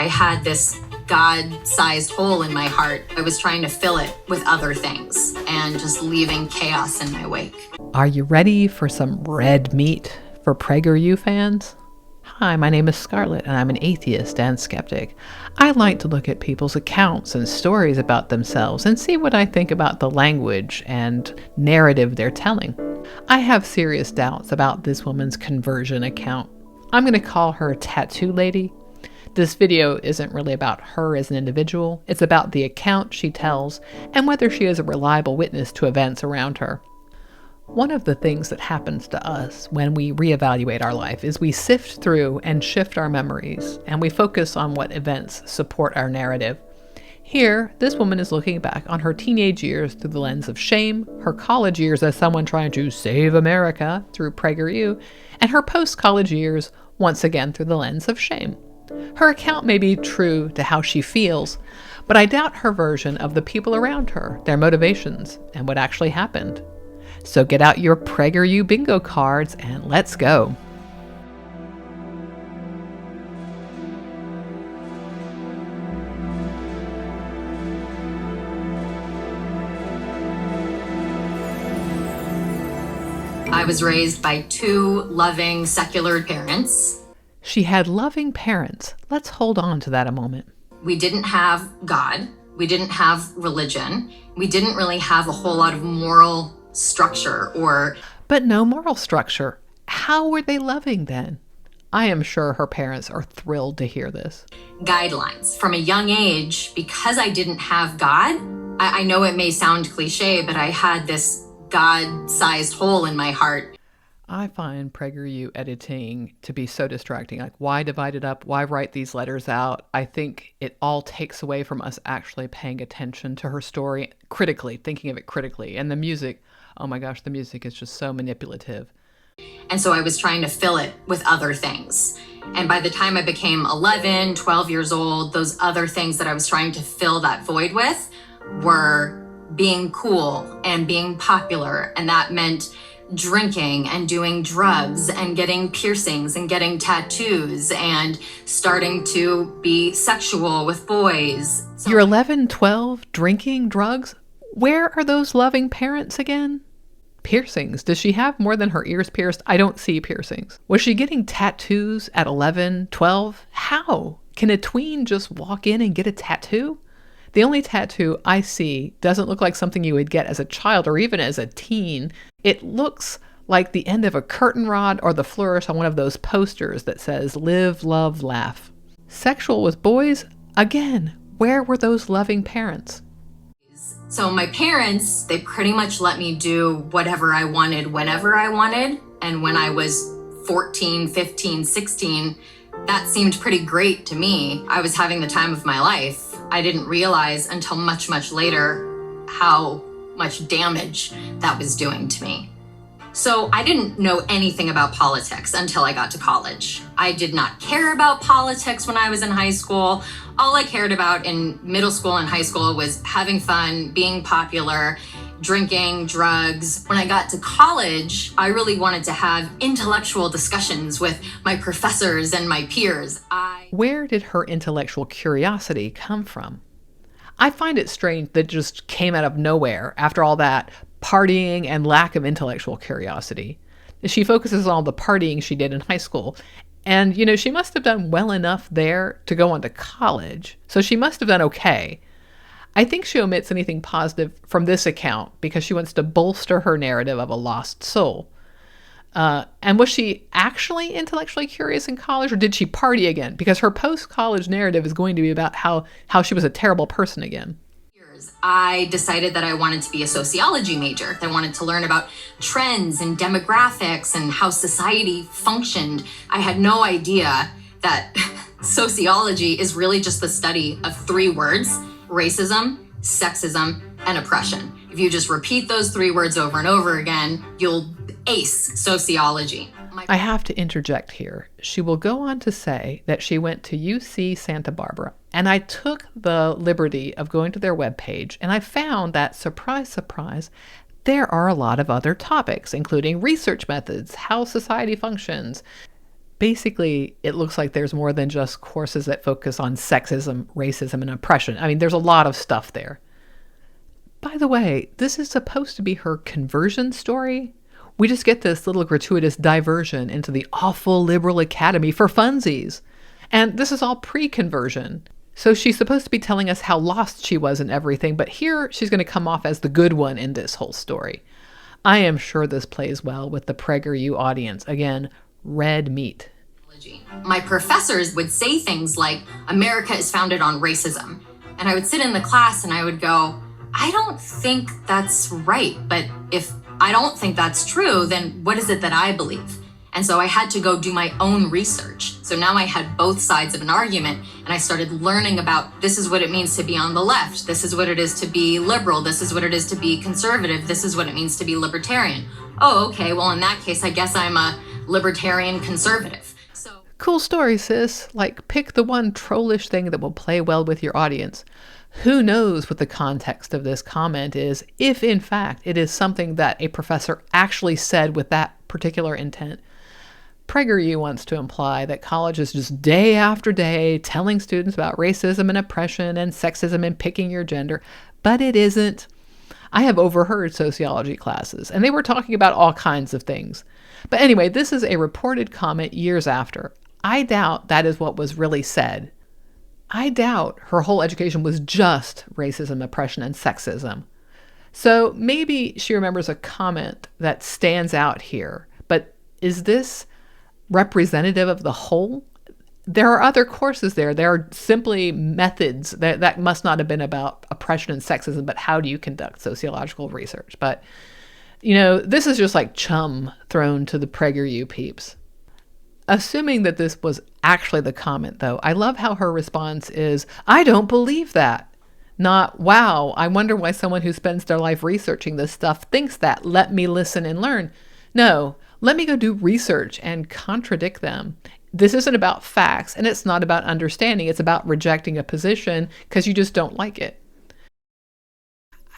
had this God-sized hole in my heart. I was trying to fill it with other things and just leaving chaos in my wake. Are you ready for some red meat for Prager U fans? Hi, my name is Scarlett, and I'm an atheist and skeptic. I like to look at people's accounts and stories about themselves and see what I think about the language and narrative they're telling. I have serious doubts about this woman's conversion account. I'm going to call her Tattoo Lady. This video isn't really about her as an individual. It's about the account she tells and whether she is a reliable witness to events around her. One of the things that happens to us when we reevaluate our life is we sift through and shift our memories, and we focus on what events support our narrative. Here, this woman is looking back on her teenage years through the lens of shame, her college years as someone trying to save America through Prager U, and her post-college years once again through the lens of shame. Her account may be true to how she feels, but I doubt her version of the people around her, their motivations, and what actually happened. So get out your Prager U bingo cards and let's go. I was raised by two loving, secular parents. She had loving parents. Let's hold on to that a moment. We didn't have God. We didn't have religion. We didn't really have a whole lot of moral structure or... But no moral structure. How were they loving then? I am sure her parents are thrilled to hear this. Guidelines. From a young age, because I didn't have God, I know it may sound cliche, but I had this God-sized hole in my heart. I find Prager U editing to be so distracting. Like, why divide it up? Why write these letters out? I think it all takes away from us actually paying attention to her story critically, thinking of it critically. And the music, oh my gosh, the music is just so manipulative. And so I was trying to fill it with other things. And by the time I became 11, 12 years old, those other things that I was trying to fill that void with were being cool and being popular. And that meant drinking and doing drugs and getting piercings and getting tattoos and starting to be sexual with boys. So you're 11, 12, drinking, drugs? Where are those loving parents again? Piercings. Does she have more than her ears pierced? I don't see piercings. Was she getting tattoos at 11, 12? How? Can a tween just walk in and get a tattoo? The only tattoo I see doesn't look like something you would get as a child or even as a teen. It looks like the end of a curtain rod or the flourish on one of those posters that says, live, love, laugh. Sexual with boys? Again, where were those loving parents? So my parents, they pretty much let me do whatever I wanted, whenever I wanted. And when I was 14, 15, 16, that seemed pretty great to me. I was having the time of my life. I didn't realize until much, much later how much damage that was doing to me. So I didn't know anything about politics until I got to college. I did not care about politics when I was in high school. All I cared about in middle school and high school was having fun, being popular, drinking, drugs. When I got to college, I really wanted to have intellectual discussions with my professors and my peers. Where did her intellectual curiosity come from? I find it strange that it just came out of nowhere after all that partying and lack of intellectual curiosity. She focuses on all the partying she did in high school. And, you know, she must have done well enough there to go on to college. So she must have done okay. I think she omits anything positive from this account because she wants to bolster her narrative of a lost soul. And was she actually intellectually curious in college, or did she party again? Because her post-college narrative is going to be about how she was a terrible person again. I decided that I wanted to be a sociology major. I wanted to learn about trends and demographics and how society functioned. I had no idea that sociology is really just the study of three words: racism, sexism, and oppression. If you just repeat those three words over and over again, you'll ace sociology. I have to interject here. She will go on to say that she went to UC Santa Barbara, and I took the liberty of going to their webpage, and I found that, surprise, surprise, there are a lot of other topics, including research methods, how society functions. Basically, it looks like there's more than just courses that focus on sexism, racism, and oppression. I mean, there's a lot of stuff there. By the way, this is supposed to be her conversion story. We just get this little gratuitous diversion into the awful liberal academy for funsies. And this is all pre-conversion. So she's supposed to be telling us how lost she was and everything, but here she's going to come off as the good one in this whole story. I am sure this plays well with the Prager U audience. Again, red meat. My professors would say things like, America is founded on racism. And I would sit in the class and I would go, I don't think that's right. But if I don't think that's true, then what is it that I believe? And so I had to go do my own research. So now I had both sides of an argument, and I started learning about this is what it means to be on the left. This is what it is to be liberal. This is what it is to be conservative. This is what it means to be libertarian. Oh, okay. Well, in that case, I guess I'm a libertarian conservative. So cool story, sis. Like, pick the one trollish thing that will play well with your audience. Who knows what the context of this comment is, if in fact it is something that a professor actually said with that particular intent. Prager U wants to imply that college is just day after day telling students about racism and oppression and sexism and picking your gender, but it isn't. I have overheard sociology classes, and they were talking about all kinds of things. But anyway, this is a reported comment years after. I doubt that is what was really said. I doubt her whole education was just racism, oppression, and sexism. So maybe she remembers a comment that stands out here, but is this representative of the whole? There are other courses there. There are simply methods that must not have been about oppression and sexism, but how do you conduct sociological research? But, you know, this is just like chum thrown to the Prager U peeps. Assuming that this was actually the comment, though, I love how her response is, I don't believe that. Not, wow, I wonder why someone who spends their life researching this stuff thinks that. Let me listen and learn. No, let me go do research and contradict them. This isn't about facts, and it's not about understanding. It's about rejecting a position because you just don't like it.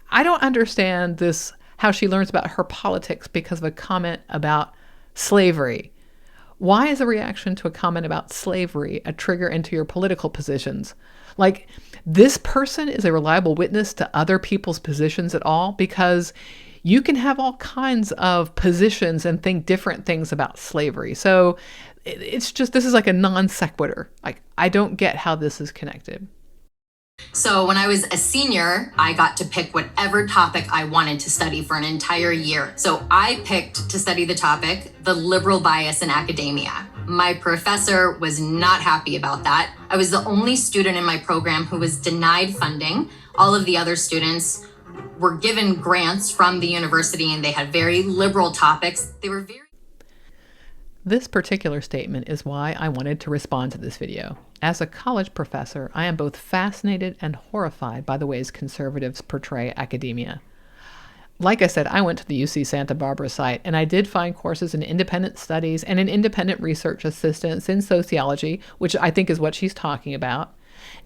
I don't understand this, how she learns about her politics because of a comment about slavery. Why is a reaction to a comment about slavery a trigger into your political positions? Like, this person is a reliable witness to other people's positions at all? Because you can have all kinds of positions and think different things about slavery. So it's just, this is like a non sequitur. Like, I don't get how this is connected. So when I was a senior, I got to pick whatever topic I wanted to study for an entire year. So I picked to study the topic, the liberal bias in academia. My professor was not happy about that. I was the only student in my program who was denied funding. All of the other students were given grants from the university, and they had very liberal topics. This particular statement is why I wanted to respond to this video. As a college professor, I am both fascinated and horrified by the ways conservatives portray academia. Like I said, I went to the UC Santa Barbara site, and I did find courses in independent studies and in independent research assistance in sociology, which I think is what she's talking about.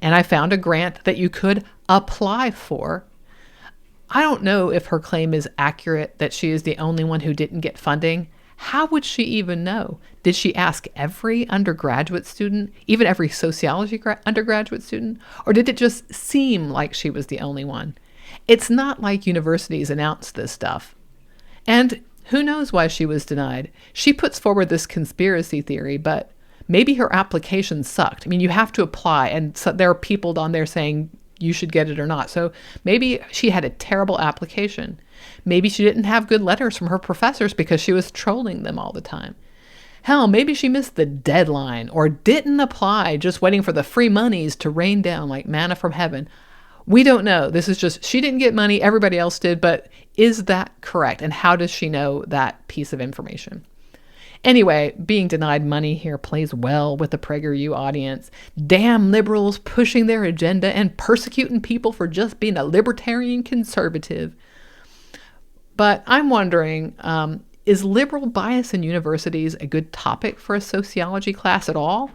And I found a grant that you could apply for. I don't know if her claim is accurate that she is the only one who didn't get funding. How would she even know? Did she ask every undergraduate student, even every sociology undergraduate student? Or did it just seem like she was the only one? It's not like universities announce this stuff. And who knows why she was denied? She puts forward this conspiracy theory, but maybe her application sucked. I mean, you have to apply, and so there are people on there saying you should get it or not. So maybe she had a terrible application. Maybe she didn't have good letters from her professors because she was trolling them all the time. Hell, maybe she missed the deadline or didn't apply, just waiting for the free monies to rain down like manna from heaven. We don't know. This is just, she didn't get money, everybody else did, but is that correct? And how does she know that piece of information? Anyway, being denied money here plays well with the Prager U audience. Damn liberals pushing their agenda and persecuting people for just being a libertarian conservative. But I'm wondering, is liberal bias in universities a good topic for a sociology class at all?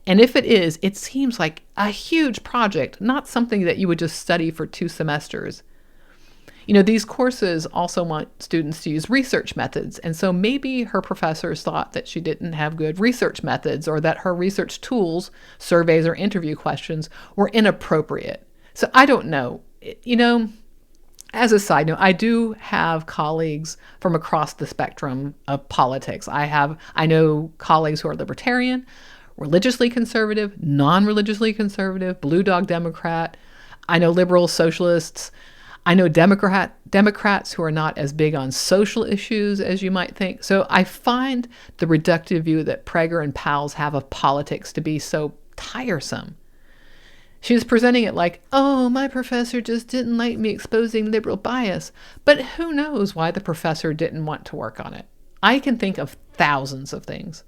And if it is, it seems like a huge project, not something that you would just study for 2 semesters. These courses also want students to use research methods. And so maybe her professors thought that she didn't have good research methods, or that her research tools, surveys or interview questions, were inappropriate. So I don't know. As a side note, I do have colleagues from across the spectrum of politics. I know colleagues who are libertarian, religiously conservative, non-religiously conservative, blue dog Democrat. I know liberals, socialists. I know Democrats who are not as big on social issues as you might think. So I find the reductive view that Prager and pals have of politics to be so tiresome. She was presenting it like, oh, my professor just didn't like me exposing liberal bias. But who knows why the professor didn't want to work on it? I can think of thousands of things.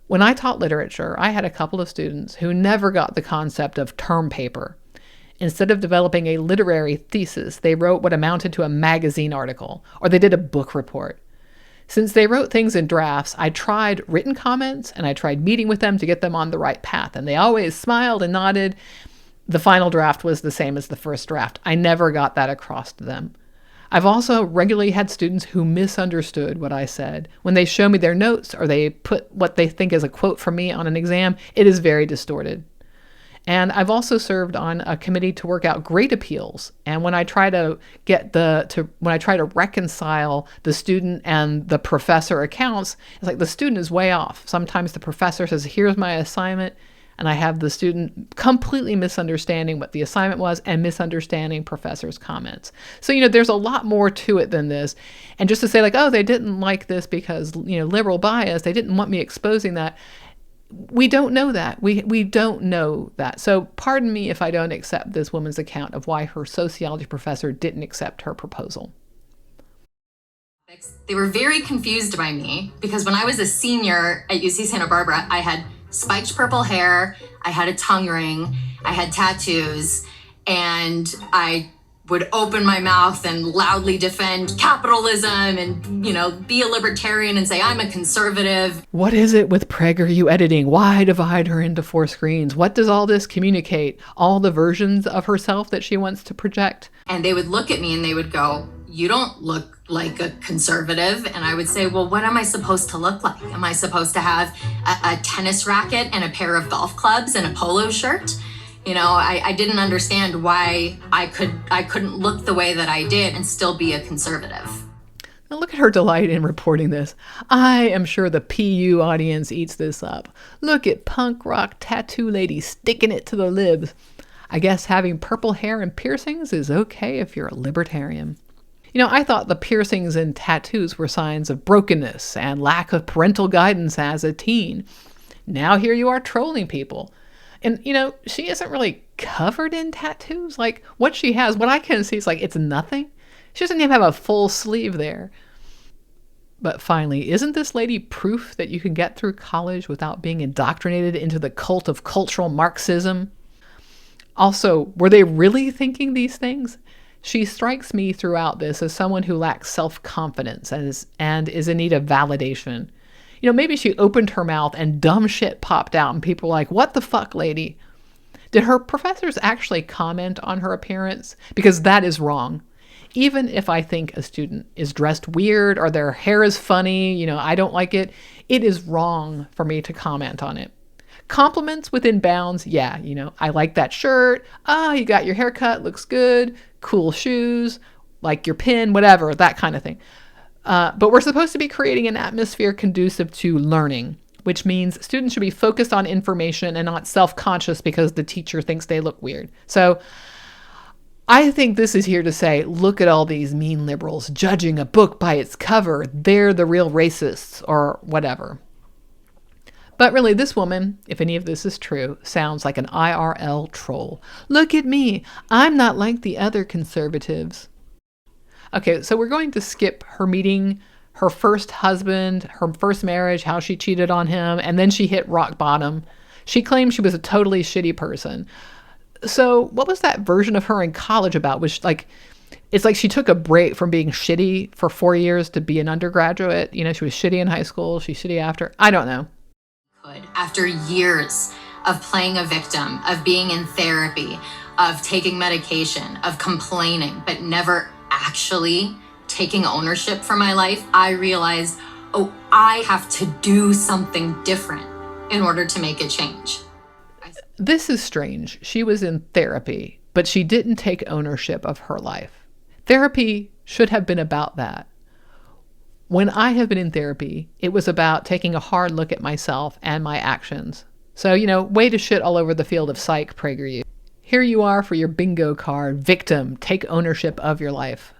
When I taught literature, I had a couple of students who never got the concept of term paper. Instead of developing a literary thesis, they wrote what amounted to a magazine article, or they did a book report. Since they wrote things in drafts, I tried written comments and I tried meeting with them to get them on the right path. And they always smiled and nodded. The final draft was the same as the first draft. I never got that across to them. I've also regularly had students who misunderstood what I said. When they show me their notes or they put what they think is a quote from me on an exam, it is very distorted. And I've also served on a committee to work out grade appeals. And when I try to reconcile the student and the professor accounts, it's like the student is way off. Sometimes the professor says, here's my assignment, and I have the student completely misunderstanding what the assignment was and misunderstanding professor's comments. So, there's a lot more to it than this. And just to say oh, they didn't like this because, liberal bias, they didn't want me exposing that. We don't know that. We don't know that. So pardon me if I don't accept this woman's account of why her sociology professor didn't accept her proposal. They were very confused by me because when I was a senior at UC Santa Barbara, I had spiked purple hair, I had a tongue ring, I had tattoos, and I would open my mouth and loudly defend capitalism and, be a libertarian and say I'm a conservative. What is it with Prager U editing? Why divide her into 4 screens? What does all this communicate? All the versions of herself that she wants to project? And they would look at me and they would go, you don't look like a conservative. And I would say, well, what am I supposed to look like? Am I supposed to have a tennis racket and a pair of golf clubs and a polo shirt? I didn't understand why I couldn't look the way that I did and still be a conservative. Now look at her delight in reporting this. I am sure the PU audience eats this up. Look at punk rock tattoo lady sticking it to the libs. I guess having purple hair and piercings is okay if you're a libertarian. I thought the piercings and tattoos were signs of brokenness and lack of parental guidance as a teen. Now here you are trolling people. And, she isn't really covered in tattoos. Like, what she has, what I can see is it's nothing. She doesn't even have a full sleeve there. But finally, isn't this lady proof that you can get through college without being indoctrinated into the cult of cultural Marxism? Also, were they really thinking these things? She strikes me throughout this as someone who lacks self-confidence and is in need of validation. Maybe she opened her mouth and dumb shit popped out and people were like, what the fuck, lady? Did her professors actually comment on her appearance? Because that is wrong. Even if I think a student is dressed weird or their hair is funny, I don't like it, it is wrong for me to comment on it. Compliments within bounds, yeah, I like that shirt. You got your haircut, looks good, cool shoes, like your pin, whatever, that kind of thing. But we're supposed to be creating an atmosphere conducive to learning, which means students should be focused on information and not self-conscious because the teacher thinks they look weird. So I think this is here to say, look at all these mean liberals judging a book by its cover. They're the real racists or whatever. But really, this woman, if any of this is true, sounds like an IRL troll. Look at me. I'm not like the other conservatives. Okay, so we're going to skip her meeting her first husband, her first marriage, how she cheated on him, and then she hit rock bottom. She claimed she was a totally shitty person. So what was that version of her in college about? It's like she took a break from being shitty for 4 years to be an undergraduate. She was shitty in high school, she's shitty after. I don't know. After years of playing a victim, of being in therapy, of taking medication, of complaining, but never actually taking ownership for my life, I realized, oh, I have to do something different in order to make a change. This is strange. She was in therapy, but she didn't take ownership of her life. Therapy should have been about that. When I have been in therapy, it was about taking a hard look at myself and my actions. So, way to shit all over the field of psych, Prager U. Here you are for your bingo card, victim, take ownership of your life.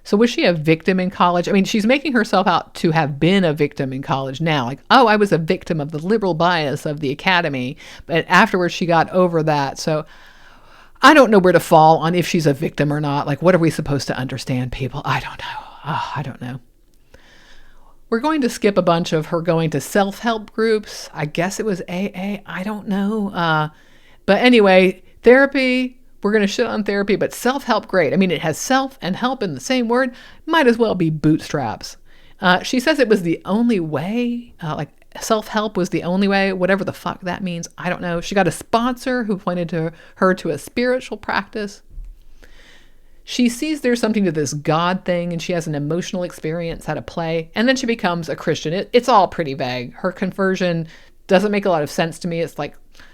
So was she a victim in college? I mean, she's making herself out to have been a victim in college now. I was a victim of the liberal bias of the academy, but afterwards she got over that. So I don't know where to fall on if she's a victim or not. What are we supposed to understand, people? I don't know. I don't know. We're going to skip a bunch of her going to self-help groups. I guess it was AA. I don't know. But anyway, therapy, we're going to shit on therapy, but self-help, great. I mean, it has self and help in the same word. Might as well be bootstraps. She says it was the only way, self-help was the only way, whatever the fuck that means. I don't know. She got a sponsor who pointed to her to a spiritual practice. She sees there's something to this God thing, and she has an emotional experience at a play, and then she becomes a Christian. It's all pretty vague. Her conversion doesn't make a lot of sense to me. It's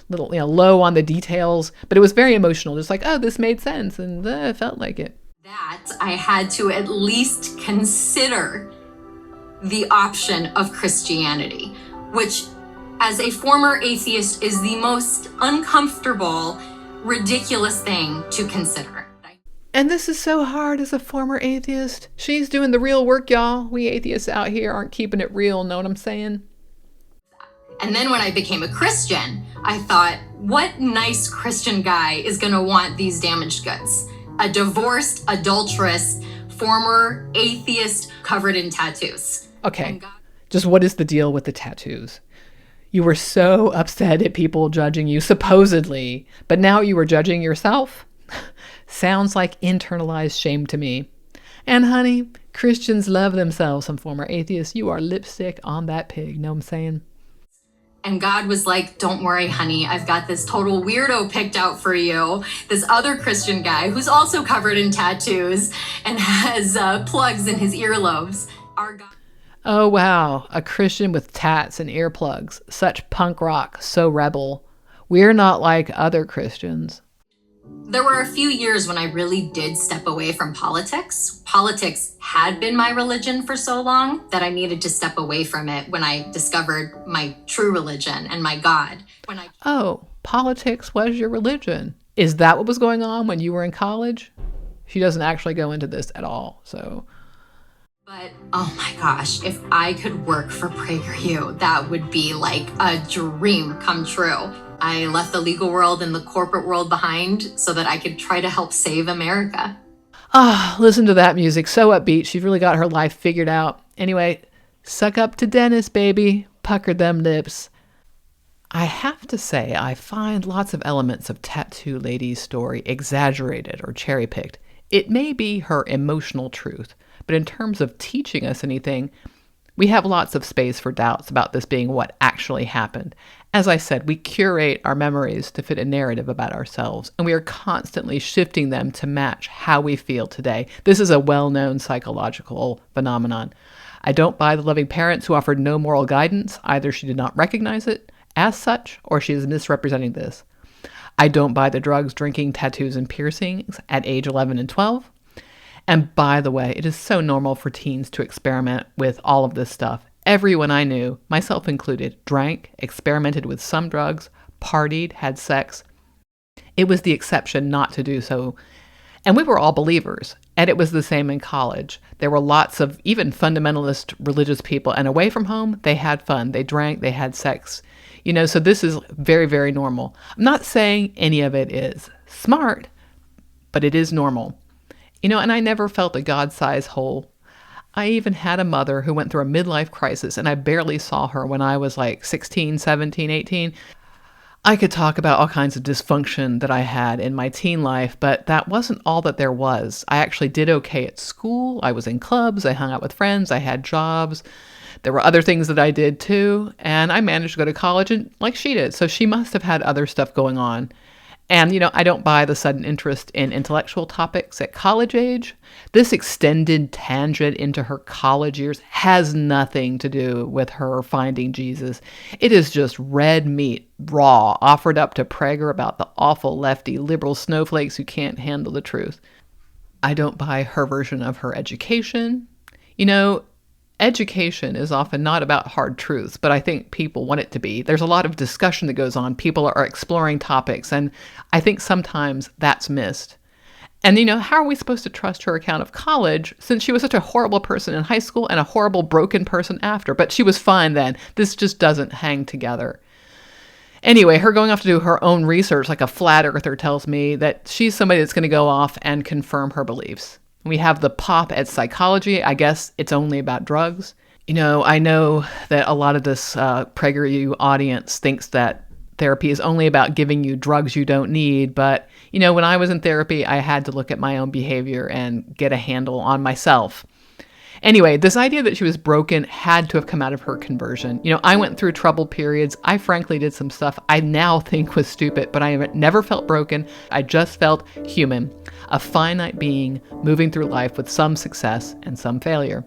little, low on the details, but it was very emotional. Just oh, this made sense, and it felt like it. That I had to at least consider the option of Christianity, which, as a former atheist, is the most uncomfortable, ridiculous thing to consider. And this is so hard as a former atheist. She's doing the real work, y'all. We atheists out here aren't keeping it real, know what I'm saying? And then when I became a Christian, I thought, what nice Christian guy is going to want these damaged goods? A divorced, adulterous, former atheist covered in tattoos. Okay, just what is the deal with the tattoos? You were so upset at people judging you, supposedly, but now you were judging yourself? Sounds like internalized shame to me. And honey, Christians love themselves, some former atheists. You are lipstick on that pig, know what I'm saying? And God was like, don't worry, honey, I've got this total weirdo picked out for you. This other Christian guy who's also covered in tattoos and has plugs in his earlobes. Our God. Oh, wow. A Christian with tats and earplugs. Such punk rock, so rebel. We're not like other Christians. There were a few years when I really did step away from politics. Politics had been my religion for so long that I needed to step away from it when I discovered my true religion and my God. Oh, politics was your religion. Is that what was going on when you were in college? She doesn't actually go into this at all, so. But, oh my gosh, if I could work for Prager U, that would be like a dream come true. I left the legal world and the corporate world behind so that I could try to help save America. Listen to that music. So upbeat. She's really got her life figured out. Anyway, suck up to Dennis, baby. Pucker them lips. I have to say, I find lots of elements of Tattoo Lady's story exaggerated or cherry-picked. It may be her emotional truth, but in terms of teaching us anything, we have lots of space for doubts about this being what actually happened. As I said, we curate our memories to fit a narrative about ourselves, and we are constantly shifting them to match how we feel today. This is a well-known psychological phenomenon. I don't buy the loving parents who offered no moral guidance. Either she did not recognize it as such, or she is misrepresenting this. I don't buy the drugs, drinking, tattoos, and piercings at age 11 and 12. And by the way, it is so normal for teens to experiment with all of this stuff. Everyone I knew, myself included, drank, experimented with some drugs, partied, had sex. It was the exception not to do so. And we were all believers. And it was the same in college. There were lots of even fundamentalist religious people. And away from home, they had fun. They drank, they had sex. So this is very, very normal. I'm not saying any of it is smart, but it is normal. And I never felt a God-sized hole. I even had a mother who went through a midlife crisis, and I barely saw her when I was like 16, 17, 18. I could talk about all kinds of dysfunction that I had in my teen life, but that wasn't all that there was. I actually did okay at school. I was in clubs. I hung out with friends. I had jobs. There were other things that I did too, and I managed to go to college and like she did. So she must have had other stuff going on. And, I don't buy the sudden interest in intellectual topics at college age. This extended tangent into her college years has nothing to do with her finding Jesus. It is just red meat, raw, offered up to Prager about the awful lefty liberal snowflakes who can't handle the truth. I don't buy her version of her education. Education is often not about hard truths, but I think people want it to be. There's a lot of discussion that goes on. People are exploring topics, and I think sometimes that's missed. And, how are we supposed to trust her account of college since she was such a horrible person in high school and a horrible, broken person after? But she was fine then. This just doesn't hang together. Anyway, her going off to do her own research, like a flat earther, tells me that she's somebody that's going to go off and confirm her beliefs. We have the pop at psychology. I guess it's only about drugs. I know that a lot of this Prager U audience thinks that therapy is only about giving you drugs you don't need. But, when I was in therapy, I had to look at my own behavior and get a handle on myself. Anyway, this idea that she was broken had to have come out of her conversion. I went through troubled periods. I frankly did some stuff I now think was stupid, but I never felt broken. I just felt human, a finite being moving through life with some success and some failure.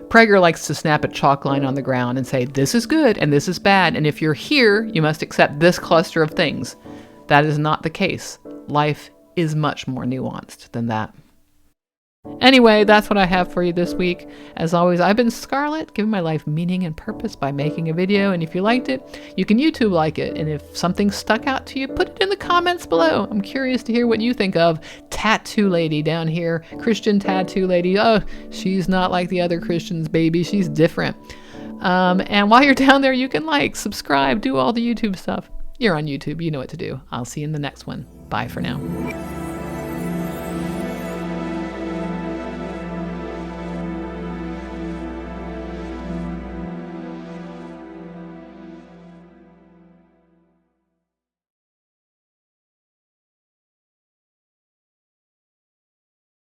Prager likes to snap a chalk line on the ground and say, this is good and this is bad, and if you're here, you must accept this cluster of things. That is not the case. Life is much more nuanced than that. Anyway, that's what I have for you this week. As always, I've been Scarlett, giving my life meaning and purpose by making a video. And if you liked it, you can YouTube like it. And if something stuck out to you, put it in the comments below. I'm curious to hear what you think of Tattoo Lady down here. Christian Tattoo Lady. Oh, she's not like the other Christians, baby. She's different. And while you're down there, you can like, subscribe, do all the YouTube stuff. You're on YouTube. You know what to do. I'll see you in the next one. Bye for now.